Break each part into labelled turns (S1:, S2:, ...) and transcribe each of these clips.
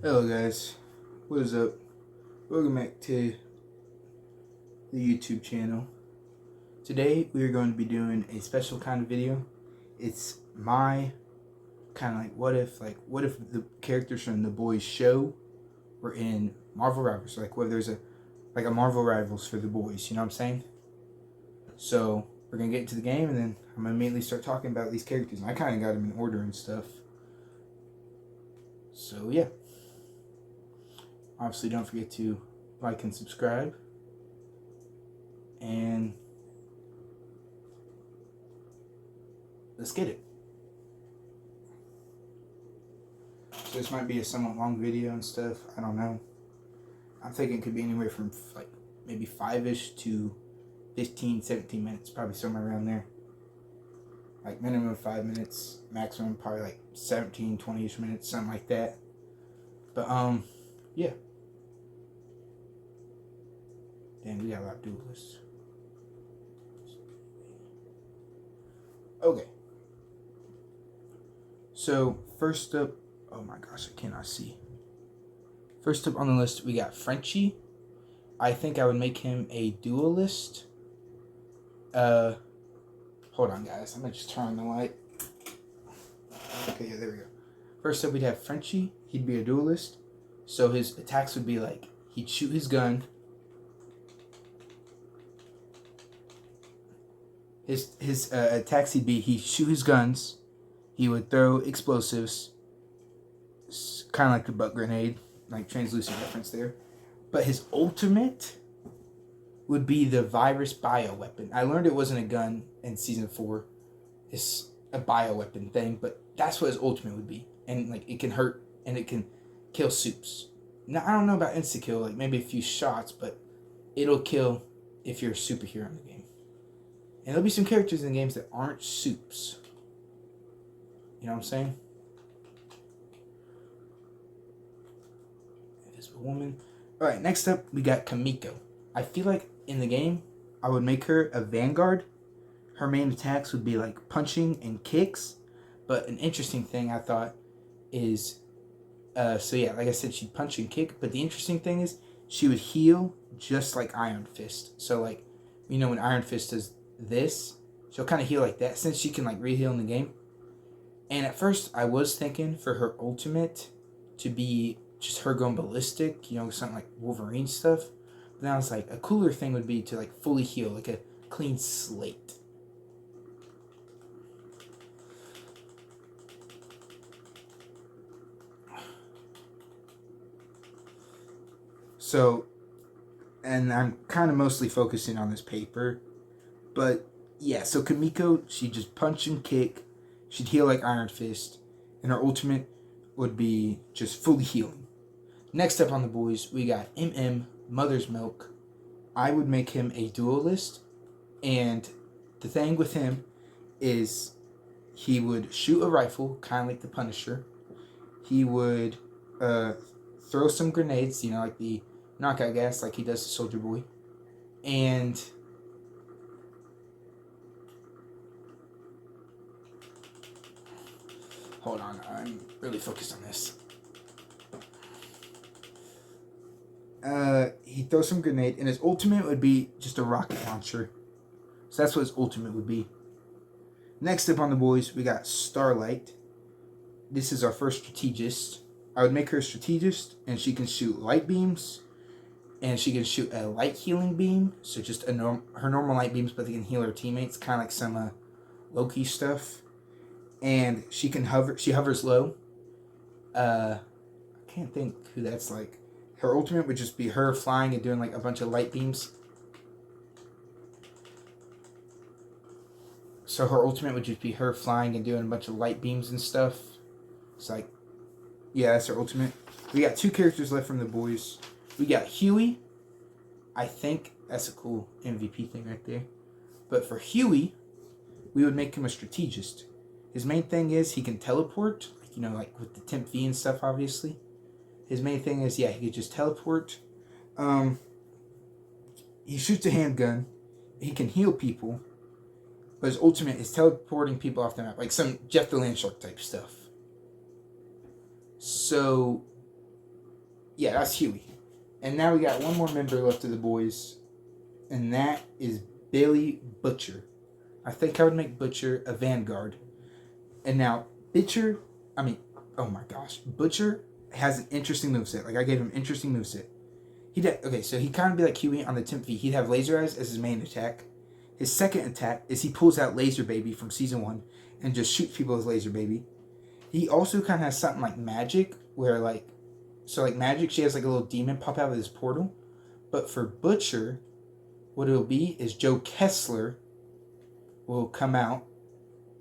S1: Hello guys, what is up? Welcome back to the YouTube channel. Today we are going to be doing a special kind of video. It's my kind of what if the characters from The Boys show were in Marvel Rivals, like what if there's a Marvel Rivals for The Boys, you know what I'm saying? So we're gonna get into the game and then I'm gonna immediately start talking about these characters. And I kind of got them in order and stuff. So yeah. Obviously, don't forget to like and subscribe. And let's get it. So this might be a somewhat long video and stuff. I don't know. I'm thinking it could be anywhere from like maybe 5-ish to 15, 17 minutes. Probably somewhere around there. Like minimum 5 minutes. Maximum probably like 17, 20-ish minutes. Something like that. But yeah. Damn, we got a lot of duelists. Okay. So, first up, oh my gosh, I cannot see. First up on the list, we got Frenchie. I think I would make him a duelist. Hold on, guys. I'm gonna just turn on the light. Okay, yeah, there we go. First up, we'd have Frenchie. He'd be a duelist. So his attacks would be like, he'd shoot his gun. His attacks he'd be, he'd shoot his guns. He would throw explosives. Kind of like the butt grenade. Like translucent reference there. But his ultimate would be the virus bioweapon. I learned it wasn't a gun in season 4. It's a bioweapon thing, but that's what his ultimate would be. And like it can hurt and it can kill soups. Now I don't know about insta kill, like maybe a few shots, but it'll kill if you're a superhero in the game. And there'll be some characters in the games that aren't soups. You know what I'm saying? Invisible Woman. Alright, next up we got Kamiko. I feel like in the game I would make her a vanguard. Her main attacks would be like punching and kicks. But an interesting thing I thought is so yeah, like I said, she'd punch and kick, but the interesting thing is she would heal just like Iron Fist. So like, you know, when Iron Fist does this, she'll kind of heal like that since she can like re-heal in the game. And at first I was thinking for her ultimate to be just her going ballistic, you know, something like Wolverine stuff. But then I was like, a cooler thing would be to like fully heal, like a clean slate. So, and I'm kind of mostly focusing on this paper, but yeah, so Kamiko, she'd just punch and kick, she'd heal like Iron Fist, and her ultimate would be just fully healing. Next up on the boys, we got MM, Mother's Milk. I would make him a duelist, and the thing with him is he would shoot a rifle, kind of like the Punisher. He would throw some grenades, you know, like the knockout gas, like he does to Soldier Boy. And hold on, I'm really focused on this. He'd throw some grenade, and his ultimate would be just a rocket launcher. So that's what his ultimate would be. Next up on the boys, we got Starlight. This is our first strategist. I would make her a strategist, and she can shoot light beams, and she can shoot a light healing beam. So just her normal light beams, but they can heal her teammates, kind of like some Loki stuff. And she can hover. She hovers low. I can't think who that's like. Her ultimate would just be her flying and doing like a bunch of light beams. So her ultimate would just be her flying and doing a bunch of light beams and stuff. It's like, yeah, that's her ultimate. We got 2 characters left from the boys. We got Huey. I think that's a cool MVP thing right there. But for Huey, we would make him a strategist. His main thing is he can teleport, like, you know, like with the Temp V and stuff, obviously. His main thing is, yeah, he could just teleport. He shoots a handgun. He can heal people. But his ultimate is teleporting people off the map. Like some Jeff the Landshark type stuff. So, Yeah, that's Huey. And now we got one more member left of the boys, and that is Billy Butcher. I think I would make Butcher a vanguard. And now Butcher, I mean, oh my gosh, Butcher has an interesting moveset. Like I gave him an interesting moveset. Okay, so he'd kind of be like Huey on the 10th V. He'd have Laser Eyes as his main attack. His second attack is he pulls out Laser Baby from season 1 and just shoots people with Laser Baby. He also kind of has something like Magic, where like, so like Magic, she has like a little demon pop out of this portal. But for Butcher, what it'll be is Joe Kessler will come out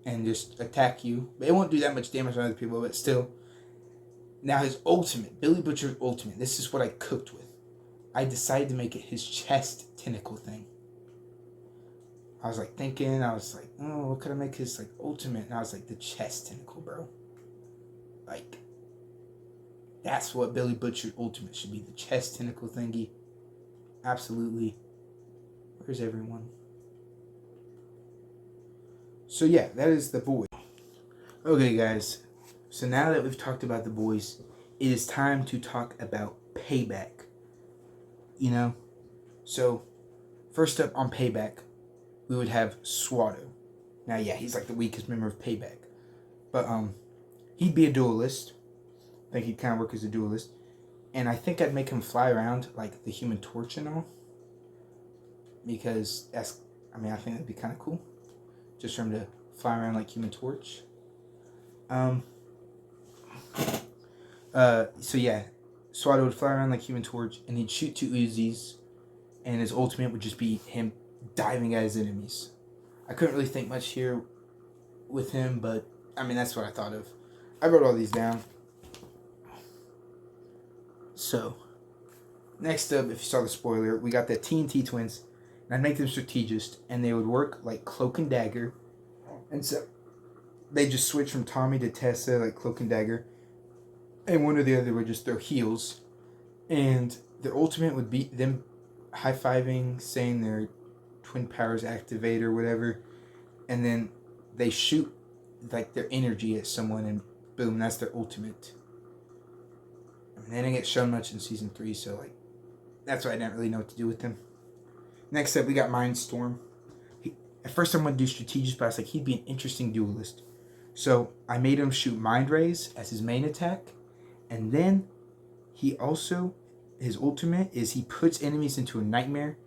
S1: and just attack you. But it won't do that much damage on other people, but still. Now his ultimate, Billy Butcher's ultimate, this is what I cooked with. I decided to make it his chest tentacle thing. I was like thinking, I was like, oh, what could I make his like ultimate? And I was like, the chest tentacle, bro. Like, that's what Billy Butcher's ultimate should be, the chest tentacle thingy. Absolutely. Where's everyone? So yeah, that is the boy. Okay, guys. So now that we've talked about the boys, it is time to talk about Payback. You know? So, first up on Payback, we would have Swatto. Now, yeah, he's like the weakest member of Payback. But, he'd be a duelist. I think he'd kind of work as a duelist. And I think I'd make him fly around like the Human Torch and all. Because I think that'd be kind of cool. Just for him to fly around like Human Torch. So yeah, Swatto would fly around like Human Torch, and he'd shoot 2 Uzis, and his ultimate would just be him diving at his enemies. I couldn't really think much here with him, but I mean that's what I thought of. I wrote all these down. So, next up, if you saw the spoiler, we got the TNT twins, and I'd make them strategist, and they would work like Cloak and Dagger, and so they just switch from Tommy to Tessa like Cloak and Dagger. And one or the other would just throw heals. And their ultimate would be them high-fiving, saying their twin powers activate or whatever. And then they shoot like their energy at someone and boom, that's their ultimate. I mean, they didn't get shown much in season 3, so like that's why I didn't really know what to do with them. Next up, we got Mindstorm. At first I'm going to do strategist, but I was like, he'd be an interesting duelist. So I made him shoot Mind Rays as his main attack. And then he also, his ultimate is he puts enemies into a nightmare,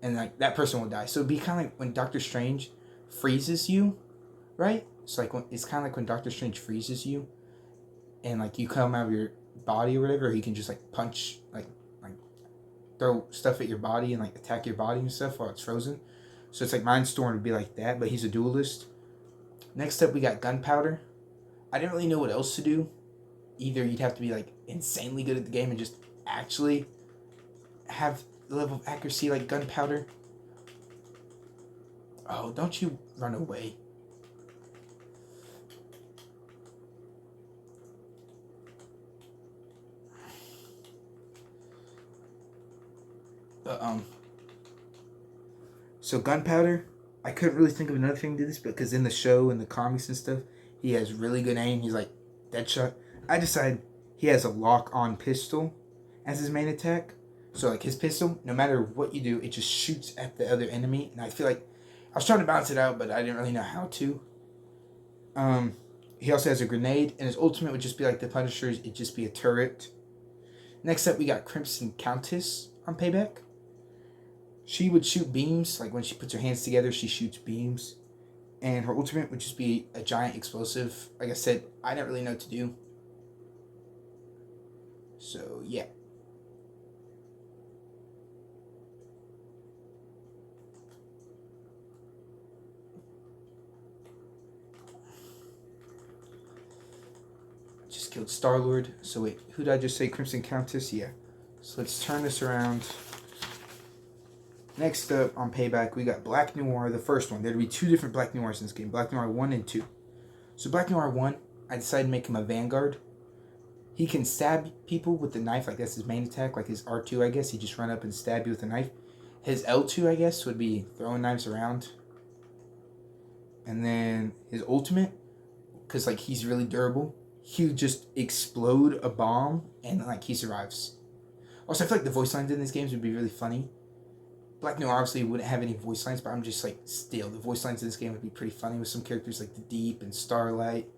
S1: and like that person will die. So it'd be kind of like when Doctor Strange freezes you, right? It's kind of like when Doctor Strange freezes you, and like you come out of your body or whatever. Or he can just like punch, like throw stuff at your body and like attack your body and stuff while it's frozen. So it's like Mindstorm would be like that, but he's a duelist. Next up, we got Gunpowder. I didn't really know what else to do. Either you'd have to be like insanely good at the game and just actually have the level of accuracy like Gunpowder. Oh, don't you run away. But so Gunpowder, I couldn't really think of another thing to do this, because in the show and the comics and stuff, he has really good aim. He's like Deadshot. I decided he has a lock-on pistol as his main attack. So like his pistol, no matter what you do, it just shoots at the other enemy. And I feel like I was trying to balance it out, but I didn't really know how to. He also has a grenade, and his ultimate would just be like the Punisher's. It'd just be a turret. Next up, we got Crimson Countess on Payback. She would shoot beams. Like when she puts her hands together, she shoots beams. And her ultimate would just be a giant explosive. Like I said, I didn't really know what to do. So, yeah. Just killed Star-Lord. So, wait, who did I just say? Crimson Countess? Yeah. So, let's turn this around. Next up on Payback, we got Black Noir, the first one. There'd be 2 different Black Noirs in this game. Black Noir 1 and 2. So, Black Noir 1, I decided to make him a Vanguard. He can stab people with the knife, like that's his main attack, like his R2, I guess. He just run up and stab you with a knife. His L2, I guess, would be throwing knives around. And then his ultimate, because like he's really durable, he would just explode a bomb and like he survives. Also, I feel like the voice lines in these games would be really funny. Black Noir obviously wouldn't have any voice lines, but I'm just like, still, the voice lines in this game would be pretty funny with some characters like the Deep and Starlight,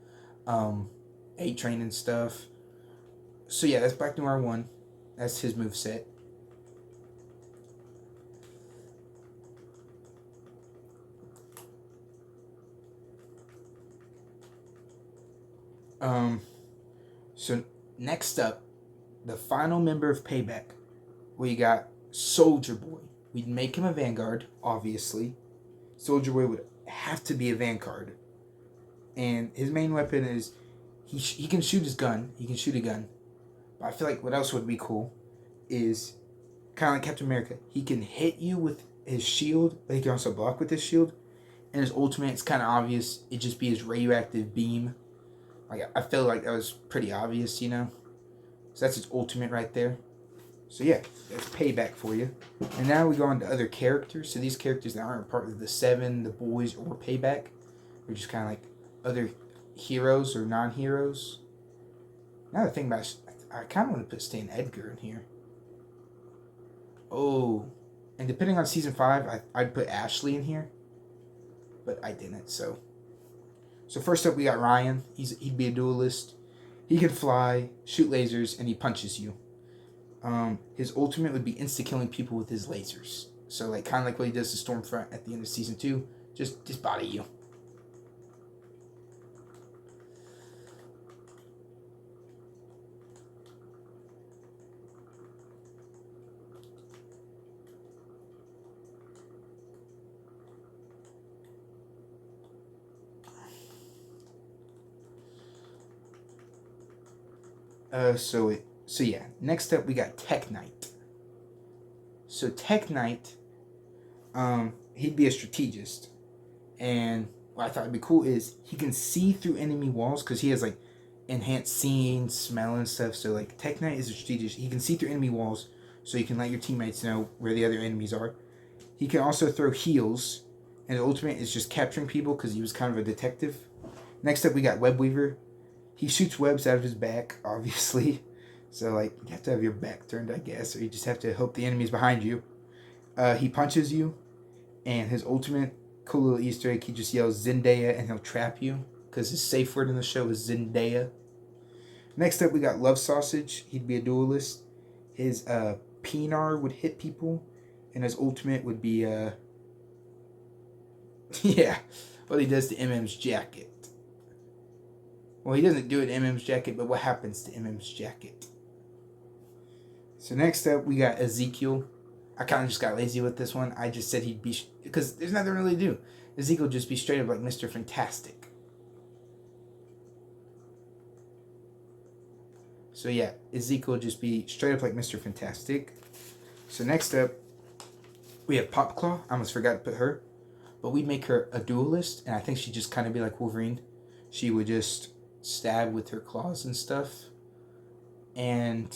S1: um, A Train and stuff. So yeah, that's Black Noir 1. That's his move set. Um, so next up, the final member of Payback, we got Soldier Boy. We'd make him a Vanguard, obviously. Soldier Boy would have to be a Vanguard, and his main weapon is he can shoot his gun. He can shoot a gun, but I feel like what else would be cool is kind of like Captain America. He can hit you with his shield, but he can also block with his shield. And his ultimate, it's kind of obvious. It'd just be his radioactive beam. Like I feel like that was pretty obvious, you know. So that's his ultimate right there. So yeah, that's Payback for you. And now we go on to other characters. So these characters that aren't part of the Seven, the Boys, or Payback, they're just kind of like other heroes or non-heroes. Now the thing about it, I kind of want to put Stan Edgar in here. Oh, and depending on season 5, I'd put Ashley in here, but I didn't. So first up we got Ryan. He'd be a duelist. He can fly, shoot lasers, and he punches you. His ultimate would be insta-killing people with his lasers. So like kind of like what he does to Stormfront at the end of season 2, just body you. So yeah. Next up, we got Tech Knight. So Tech Knight, he'd be a strategist, and what I thought would be cool is he can see through enemy walls because he has like enhanced seeing, smell, and stuff. So like Tech Knight is a strategist. He can see through enemy walls, so you can let your teammates know where the other enemies are. He can also throw heals, and the ultimate is just capturing people because he was kind of a detective. Next up, we got Web Weaver. He shoots webs out of his back, obviously. So, like, you have to have your back turned, I guess, or you just have to hope the enemy's behind you. He punches you, and his ultimate, cool little Easter egg, he just yells Zendaya, and he'll trap you, because his safe word in the show is Zendaya. Next up, we got Love Sausage. He'd be a duelist. His Pinar would hit people, and his ultimate would be, yeah, what he does to MM's jacket. Well, he doesn't do it to MM's jacket, but what happens to MM's jacket? So next up, we got Ezekiel. I kind of just got lazy with this one. I just said he'd be... because there's nothing really to do. Ezekiel just be straight up like Mr. Fantastic. So yeah, Ezekiel just be straight up like Mr. Fantastic. So next up, we have Popclaw. I almost forgot to put her. But we'd make her a duelist, and I think she'd just kind of be like Wolverine. She would just stab with her claws and stuff. And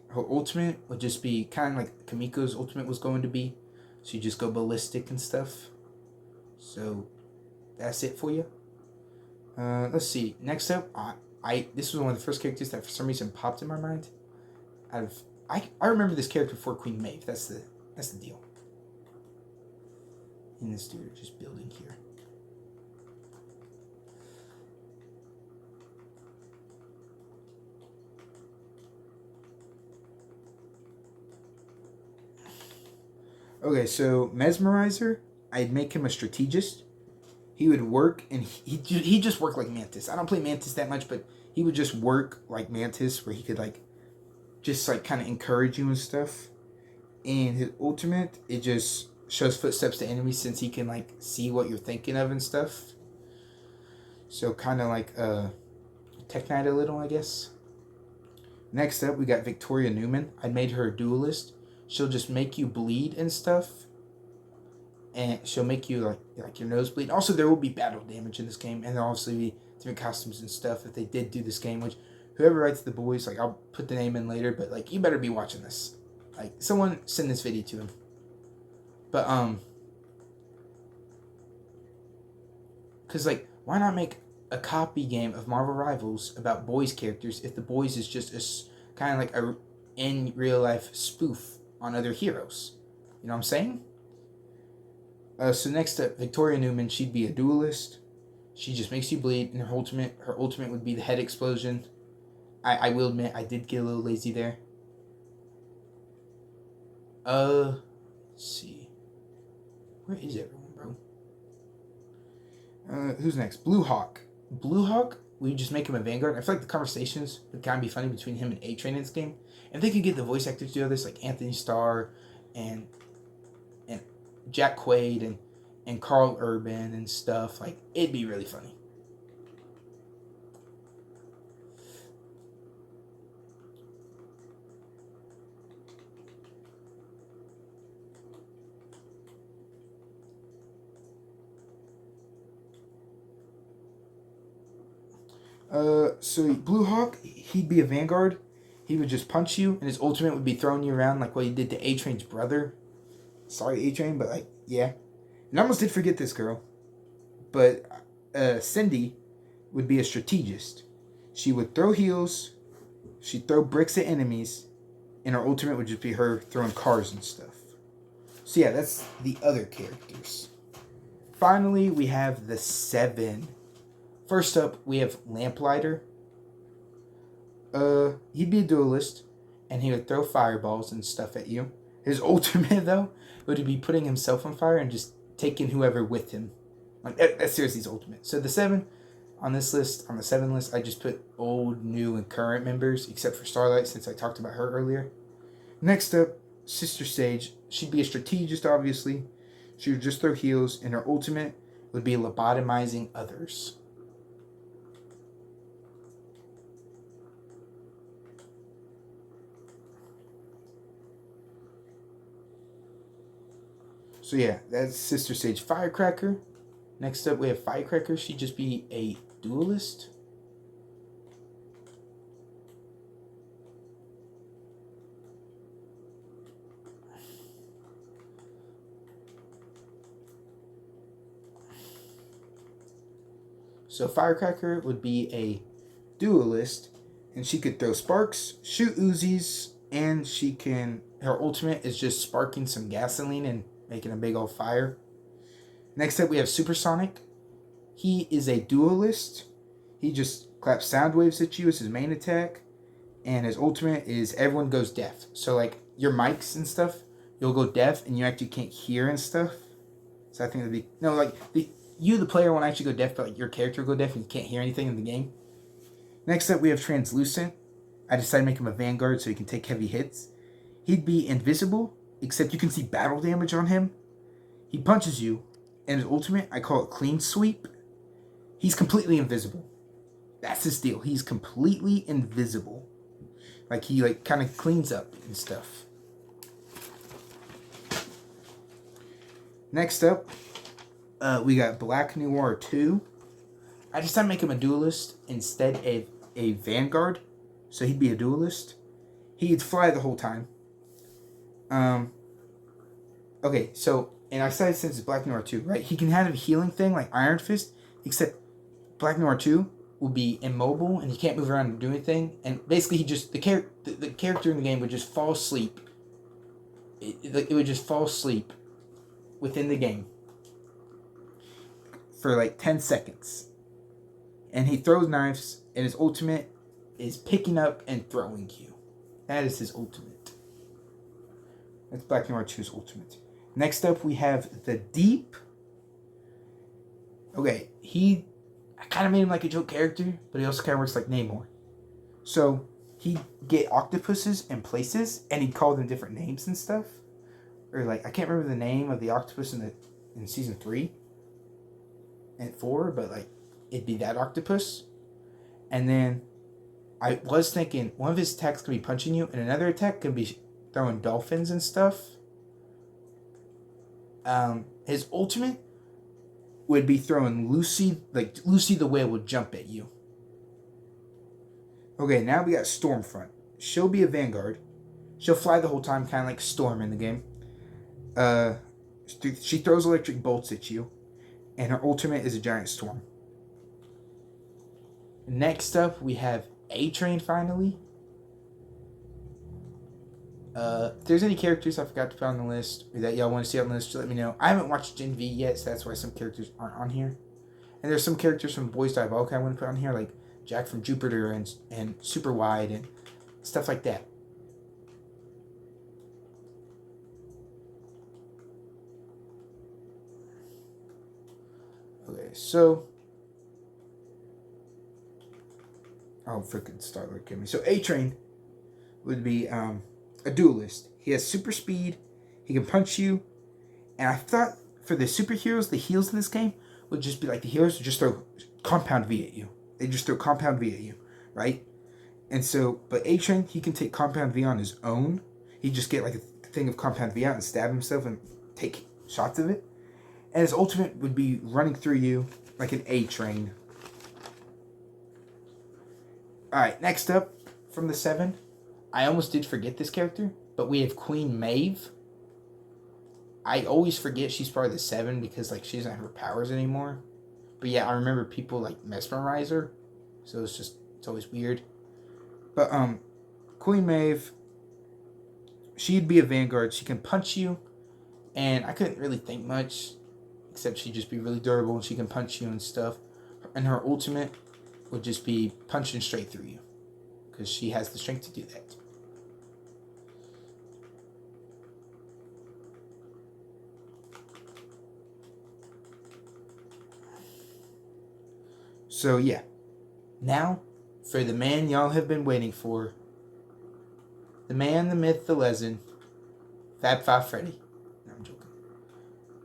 S1: her ultimate would just be kind of like Kamiko's ultimate was going to be. So you just go ballistic and stuff. So that's it for you. Let's see. Next up, this was one of the first characters that for some reason popped in my mind. I remember this character before Queen Maeve. That's the deal. And this dude just building here. Okay, so Mesmerizer, I'd make him a strategist. He would work, and he just work like Mantis. I don't play Mantis that much, but he would just work like Mantis, where he could like just like kind of encourage you and stuff. And his ultimate, it just shows footsteps to enemies since he can like see what you're thinking of and stuff. So kind of like Tech Knight a little, I guess. Next up, we got Victoria Newman. I made her a duelist. She'll just make you bleed and stuff. And she'll make you like your nose bleed. Also, there will be battle damage in this game, and there'll obviously be different costumes and stuff if they did do this game. Which whoever writes the boys, like I'll put the name in later, but like you better be watching this. Like someone send this video to him. But cause like why not make a copy game of Marvel Rivals about boys characters if the boys is just a kind of like in real life spoof on other heroes. You know what I'm saying? So next up, Victoria Newman. She'd be a duelist. She just makes you bleed, and her ultimate would be the head explosion. I will admit I did get a little lazy there. Let's see. Where is everyone, bro? Who's next? Blue Hawk. Blue Hawk, we just make him a Vanguard. I feel like the conversations would kind of be funny between him and A-Train in this game. And if they could get the voice actors to do this, like Anthony Starr and Jack Quaid and Carl Urban and stuff, like, it'd be really funny. So Blue Hawk, he'd be a Vanguard. He would just punch you, and his ultimate would be throwing you around like what he did to A-Train's brother. Sorry, A-Train, but like, yeah. And I almost did forget this girl. But Cindy would be a strategist. She would throw heals, she'd throw bricks at enemies, and her ultimate would just be her throwing cars and stuff. So yeah, that's the other characters. Finally, we have the 7. First up, we have Lamplighter. He'd be a duelist, and he would throw fireballs and stuff at you. His ultimate, though, would be putting himself on fire and just taking whoever with him. Like, that's seriously his ultimate. So the 7 on this list, on the 7 list, I just put old, new, and current members, except for Starlight, since I talked about her earlier. Next up, Sister Sage. She'd be a strategist, obviously. She would just throw heals, and her ultimate would be lobotomizing others. So yeah, that's Sister Sage. Firecracker. Next up, we have Firecracker. She'd just be a duelist. So Firecracker would be a duelist, and she could throw sparks, shoot Uzis, and her ultimate is just sparking some gasoline and making a big old fire. Next up, we have Supersonic. He is a duelist. He just claps sound waves at you as his main attack, and his ultimate is everyone goes deaf. So like your mics and stuff, you'll go deaf, and you actually can't hear and stuff. So I think that'd be the player won't actually go deaf, but like your character will go deaf and you can't hear anything in the game. Next up, we have Translucent. I decided to make him a Vanguard so he can take heavy hits. He'd be invisible, except you can see battle damage on him. He punches you, and his ultimate, I call it Clean Sweep. He's completely invisible. That's his deal. He's completely invisible. Like, he kind of cleans up and stuff. Next up, we got Black Noir 2. I decided to make him a duelist instead of a Vanguard. So he'd be a duelist. He'd fly the whole time. Okay, so, and I said since it's Black Noir 2, right? He can have a healing thing like Iron Fist, except Black Noir 2 will be immobile and he can't move around and do anything. And basically, the character in the game would just fall asleep. It would just fall asleep within the game for like 10 seconds. And he throws knives, and his ultimate is picking up and throwing you. That is his ultimate. That's Black Noir 2's ultimate. Next up, we have the Deep. Okay, I kind of made him like a joke character, but he also kind of works like Namor. So, he'd get octopuses in places, and he'd call them different names and stuff. Or like, I can't remember the name of the octopus in season 3 and 4, but like, it'd be that octopus. And then I was thinking one of his attacks could be punching you, and another attack could be throwing dolphins and stuff. His ultimate would be throwing Lucy the whale would jump at you. Okay, now we got Stormfront. She'll be a Vanguard. She'll fly the whole time, kind of like Storm in the game. She throws electric bolts at you, and her ultimate is a giant storm. Next up, we have A-Train finally. If there's any characters I forgot to put on the list or that y'all want to see on the list, just let me know. I haven't watched Gen V yet, so that's why some characters aren't on here. And there's some characters from Boys Diabolical I want to put on here, like Jack from Jupiter and Super Wide and stuff like that. Okay, so oh freaking Starlord killed me. So A-Train would be a duelist. He has super speed. He can punch you. And I thought for the superheroes, the heals in this game would just be like the heroes would just throw compound V at you. They just throw compound V at you, right? And so, but A-Train, he can take compound V on his own. He just get like a thing of compound V out and stab himself and take shots of it. And his ultimate would be running through you like an A-Train. Alright, next up from the 7. I almost did forget this character, but we have Queen Maeve. I always forget she's part of the 7 because like she doesn't have her powers anymore. But yeah, I remember people like mesmerize her. So it's always weird. But Queen Maeve, she'd be a Vanguard. She can punch you. And I couldn't really think much. Except she'd just be really durable and she can punch you and stuff. And her ultimate would just be punching straight through you. Because she has the strength to do that. So yeah. Now, for the man y'all have been waiting for. The man, the myth, the legend. Fab Five Freddy. No, I'm joking.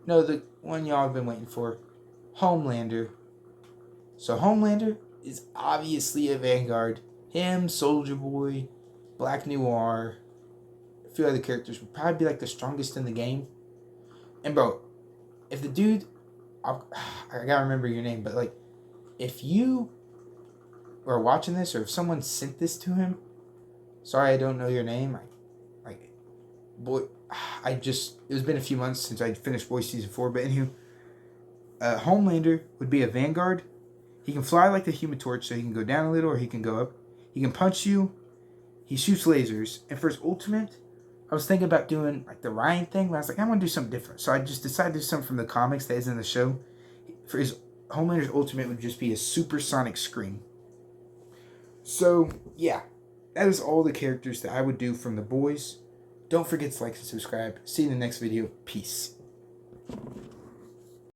S1: No, the one y'all have been waiting for. Homelander. So Homelander is obviously a Vanguard. Him, Soldier Boy, Black Noir, a few other characters would probably be like the strongest in the game. And bro, if the dude, I gotta remember your name, but like, if you are watching this or if someone sent this to him, sorry I don't know your name. Boy, it's been a few months since I finished Boys Season 4, but anywho, Homelander would be a Vanguard. He can fly like the Human Torch, so he can go down a little or he can go up. He can punch you. He shoots lasers. And for his ultimate, I was thinking about doing like the Ryan thing, but I was like, I want to do something different. So I just decided to do something from the comics that is in the show. For his Homelander's ultimate would just be a supersonic scream. So, yeah. That is all the characters that I would do from the boys. Don't forget to like and subscribe. See you in the next video. Peace.